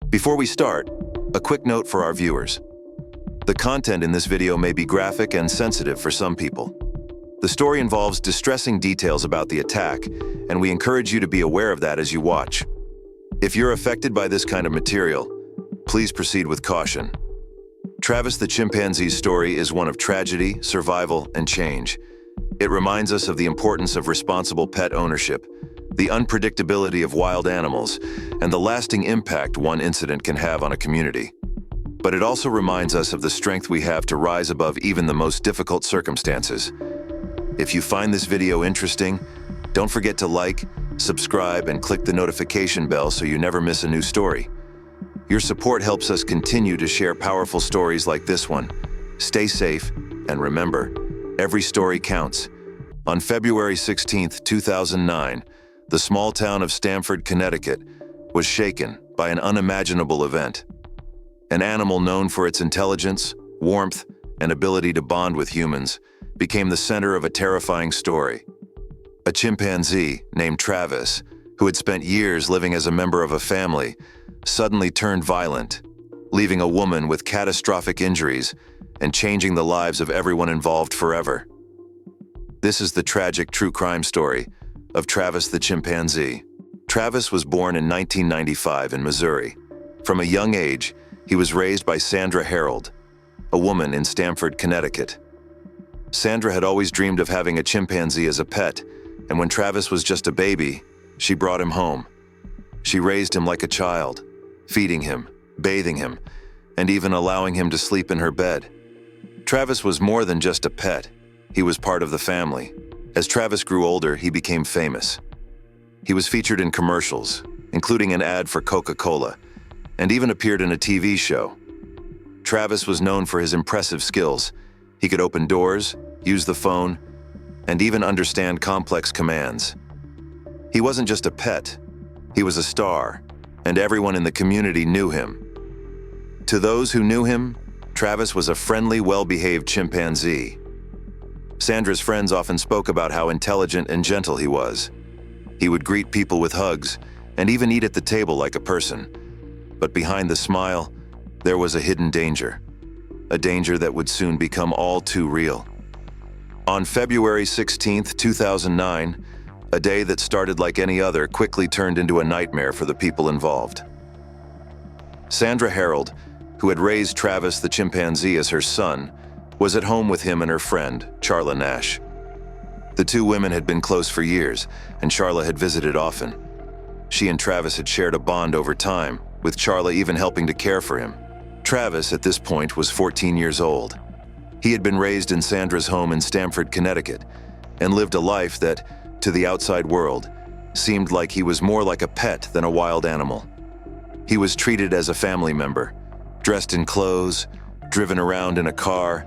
Before we start, a quick note for our viewers. The content in this video may be graphic and sensitive for some people. The story involves distressing details about the attack, and we encourage you to be aware of that as you watch. If you're affected by this kind of material, please proceed with caution. Travis the chimpanzee's story is one of tragedy, survival, and change. It reminds us of the importance of responsible pet ownership, the unpredictability of wild animals, and the lasting impact one incident can have on a community. But it also reminds us of the strength we have to rise above even the most difficult circumstances. If you find this video interesting, don't forget to like, subscribe, and click the notification bell so you never miss a new story. Your support helps us continue to share powerful stories like this one. Stay safe, and remember, every story counts. On February 16, 2009, the small town of Stamford, Connecticut, was shaken by an unimaginable event. An animal known for its intelligence, warmth, and ability to bond with humans became the center of a terrifying story. A chimpanzee named Travis, who had spent years living as a member of a family, suddenly turned violent, leaving a woman with catastrophic injuries and changing the lives of everyone involved forever. This is the tragic true crime story of Travis the chimpanzee. Travis was born in 1995 in Missouri. From a young age, he was raised by Sandra Herold, a woman in Stamford, Connecticut. Sandra had always dreamed of having a chimpanzee as a pet, and when Travis was just a baby, she brought him home. She raised him like a child, feeding him, bathing him, and even allowing him to sleep in her bed. Travis was more than just a pet. He was part of the family. As Travis grew older, he became famous. He was featured in commercials, including an ad for Coca-Cola, and even appeared in a TV show. Travis was known for his impressive skills. He could open doors, use the phone, and even understand complex commands. He wasn't just a pet, he was a star, and everyone in the community knew him. To those who knew him, Travis was a friendly, well-behaved chimpanzee. Sandra's friends often spoke about how intelligent and gentle he was. He would greet people with hugs and even eat at the table like a person. But behind the smile, there was a hidden danger. A danger that would soon become all too real. On February 16, 2009, a day that started like any other quickly turned into a nightmare for the people involved. Sandra Herold, who had raised Travis the chimpanzee as her son, was at home with him and her friend, Charla Nash. The two women had been close for years, and Charla had visited often. She and Travis had shared a bond over time, with Charla even helping to care for him. Travis, at this point, was 14 years old. He had been raised in Sandra's home in Stamford, Connecticut, and lived a life that, to the outside world, seemed like he was more like a pet than a wild animal. He was treated as a family member, dressed in clothes, driven around in a car,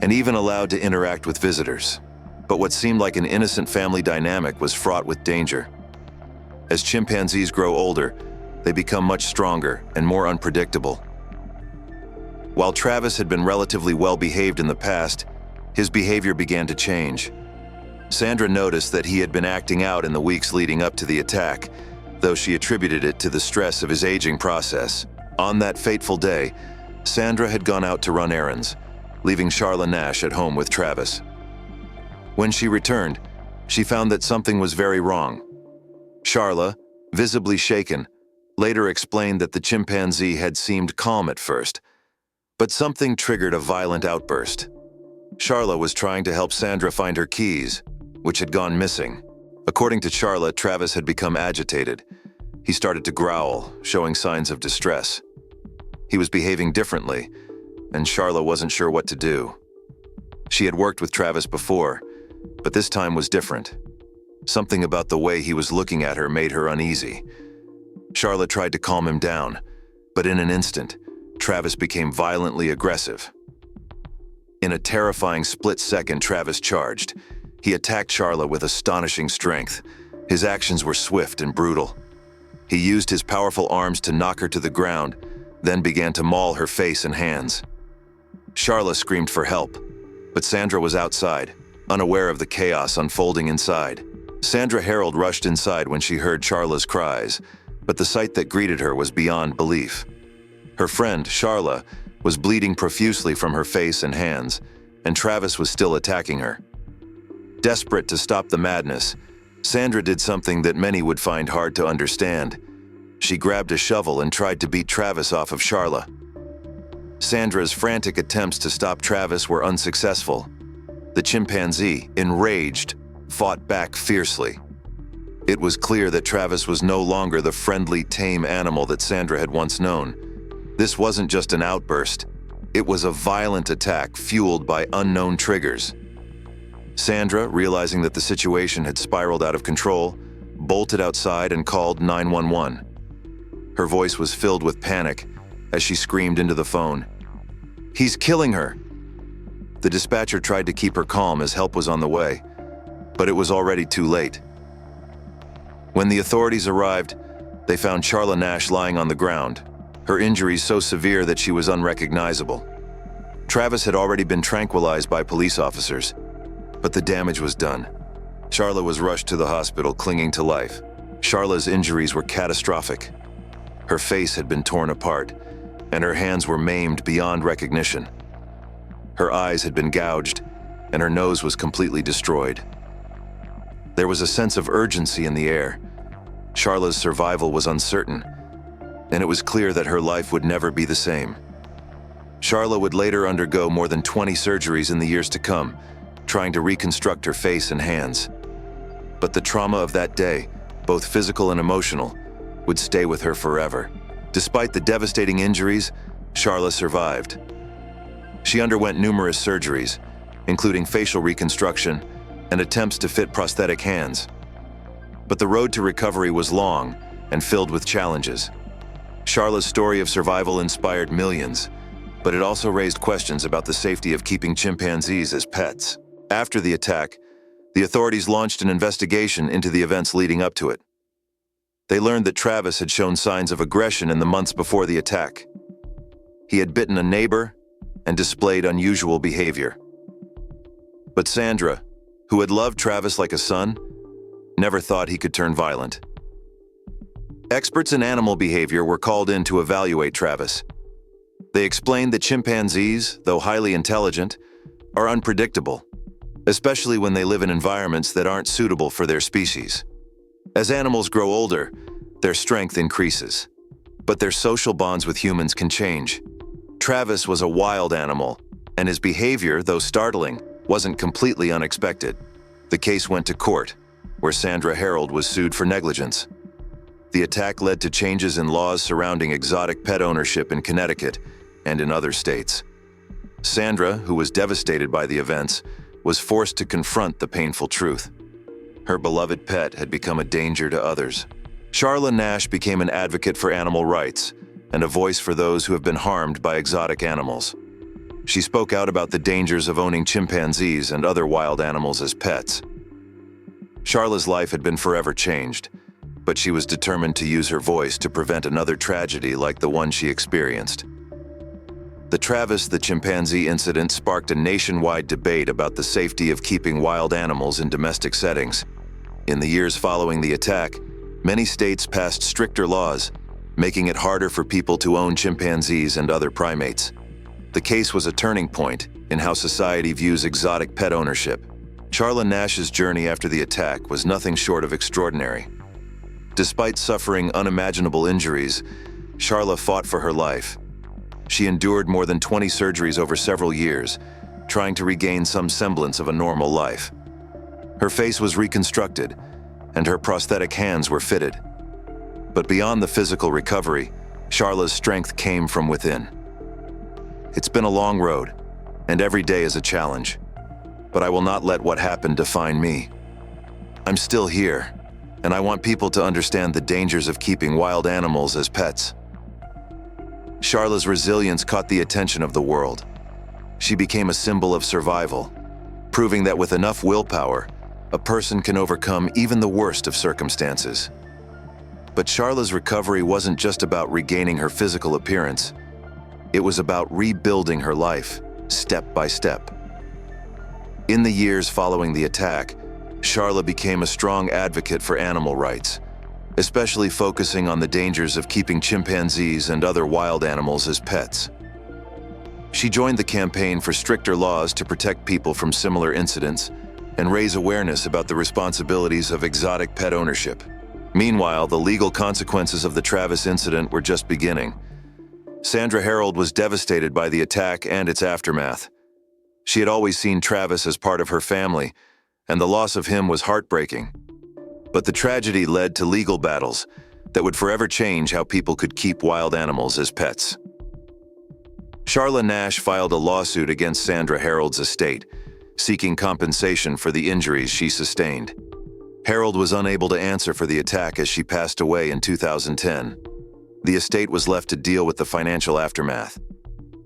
and even allowed to interact with visitors. But what seemed like an innocent family dynamic was fraught with danger. As chimpanzees grow older, they become much stronger and more unpredictable. While Travis had been relatively well-behaved in the past, his behavior began to change. Sandra noticed that he had been acting out in the weeks leading up to the attack, though she attributed it to the stress of his aging process. On that fateful day, Sandra had gone out to run errands, leaving Charla Nash at home with Travis. When she returned, she found that something was very wrong. Charla, visibly shaken, later explained that the chimpanzee had seemed calm at first, but something triggered a violent outburst. Charla was trying to help Sandra find her keys, which had gone missing. According to Charla, Travis had become agitated. He started to growl, showing signs of distress. He was behaving differently, and Charla wasn't sure what to do. She had worked with Travis before, but this time was different. Something about the way he was looking at her made her uneasy. Charla tried to calm him down, but in an instant, Travis became violently aggressive. In a terrifying split second, Travis charged. He attacked Charla with astonishing strength. His actions were swift and brutal. He used his powerful arms to knock her to the ground, then began to maul her face and hands. Charla screamed for help, but Sandra was outside, unaware of the chaos unfolding inside. Sandra Herold rushed inside when she heard Charla's cries, but the sight that greeted her was beyond belief. Her friend, Charla, was bleeding profusely from her face and hands, and Travis was still attacking her. Desperate to stop the madness, Sandra did something that many would find hard to understand. She grabbed a shovel and tried to beat Travis off of Charla. Sandra's frantic attempts to stop Travis were unsuccessful. The chimpanzee, enraged, fought back fiercely. It was clear that Travis was no longer the friendly, tame animal that Sandra had once known. This wasn't just an outburst. It was a violent attack fueled by unknown triggers. Sandra, realizing that the situation had spiraled out of control, bolted outside and called 911. Her voice was filled with panic as she screamed into the phone, "He's killing her!" The dispatcher tried to keep her calm as help was on the way, but it was already too late. When the authorities arrived, they found Charla Nash lying on the ground, her injuries so severe that she was unrecognizable. Travis had already been tranquilized by police officers, but the damage was done. Charla was rushed to the hospital, clinging to life. Charla's injuries were catastrophic. Her face had been torn apart, and her hands were maimed beyond recognition. Her eyes had been gouged, and her nose was completely destroyed. There was a sense of urgency in the air. Charla's survival was uncertain, and it was clear that her life would never be the same. Charla would later undergo more than 20 surgeries in the years to come, trying to reconstruct her face and hands. But the trauma of that day, both physical and emotional, would stay with her forever. Despite the devastating injuries, Charla survived. She underwent numerous surgeries, including facial reconstruction and attempts to fit prosthetic hands. But the road to recovery was long and filled with challenges. Charla's story of survival inspired millions, but it also raised questions about the safety of keeping chimpanzees as pets. After the attack, the authorities launched an investigation into the events leading up to it. They learned that Travis had shown signs of aggression in the months before the attack. He had bitten a neighbor and displayed unusual behavior. But Sandra, who had loved Travis like a son, never thought he could turn violent. Experts in animal behavior were called in to evaluate Travis. They explained that chimpanzees, though highly intelligent, are unpredictable, especially when they live in environments that aren't suitable for their species. As animals grow older, their strength increases, but their social bonds with humans can change. Travis was a wild animal, and his behavior, though startling, wasn't completely unexpected. The case went to court, where Sandra Herold was sued for negligence. The attack led to changes in laws surrounding exotic pet ownership in Connecticut and in other states. Sandra, who was devastated by the events, was forced to confront the painful truth. Her beloved pet had become a danger to others. Charla Nash became an advocate for animal rights and a voice for those who have been harmed by exotic animals. She spoke out about the dangers of owning chimpanzees and other wild animals as pets. Charla's life had been forever changed, but she was determined to use her voice to prevent another tragedy like the one she experienced. The Travis the chimpanzee incident sparked a nationwide debate about the safety of keeping wild animals in domestic settings. In the years following the attack, many states passed stricter laws, making it harder for people to own chimpanzees and other primates. The case was a turning point in how society views exotic pet ownership. Charla Nash's journey after the attack was nothing short of extraordinary. Despite suffering unimaginable injuries, Charla fought for her life. She endured more than 20 surgeries over several years, trying to regain some semblance of a normal life. Her face was reconstructed, and her prosthetic hands were fitted. But beyond the physical recovery, Charla's strength came from within. It's been a long road, and every day is a challenge. But I will not let what happened define me. I'm still here, and I want people to understand the dangers of keeping wild animals as pets. Charla's resilience caught the attention of the world. She became a symbol of survival, proving that with enough willpower, a person can overcome even the worst of circumstances. But Charla's recovery wasn't just about regaining her physical appearance. It was about rebuilding her life, step by step. In the years following the attack, Charla became a strong advocate for animal rights, especially focusing on the dangers of keeping chimpanzees and other wild animals as pets. She joined the campaign for stricter laws to protect people from similar incidents and raise awareness about the responsibilities of exotic pet ownership. Meanwhile, the legal consequences of the Travis incident were just beginning. Sandra Herold was devastated by the attack and its aftermath. She had always seen Travis as part of her family, and the loss of him was heartbreaking. But the tragedy led to legal battles that would forever change how people could keep wild animals as pets. Charla Nash filed a lawsuit against Sandra Herold's estate, seeking compensation for the injuries she sustained. Herold was unable to answer for the attack as she passed away in 2010. The estate was left to deal with the financial aftermath.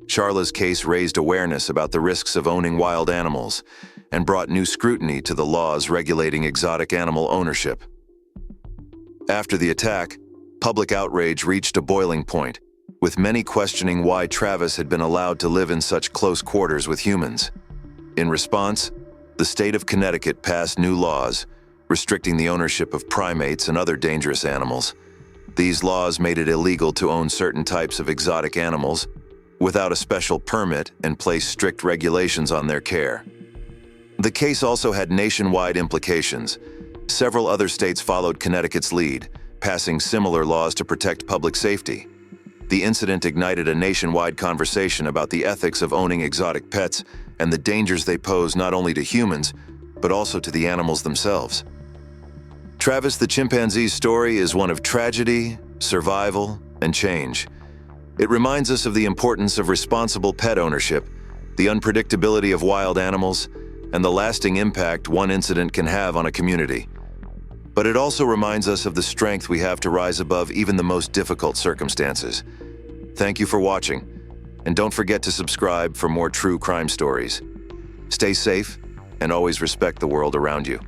Charla's case raised awareness about the risks of owning wild animals and brought new scrutiny to the laws regulating exotic animal ownership. After the attack, public outrage reached a boiling point, with many questioning why Travis had been allowed to live in such close quarters with humans. In response, the state of Connecticut passed new laws restricting the ownership of primates and other dangerous animals. These laws made it illegal to own certain types of exotic animals without a special permit and placed strict regulations on their care. The case also had nationwide implications. Several other states followed Connecticut's lead, passing similar laws to protect public safety. The incident ignited a nationwide conversation about the ethics of owning exotic pets and the dangers they pose not only to humans, but also to the animals themselves. Travis the chimpanzee's story is one of tragedy, survival, and change. It reminds us of the importance of responsible pet ownership, the unpredictability of wild animals, and the lasting impact one incident can have on a community. But it also reminds us of the strength we have to rise above even the most difficult circumstances. Thank you for watching, and don't forget to subscribe for more true crime stories. Stay safe, and always respect the world around you.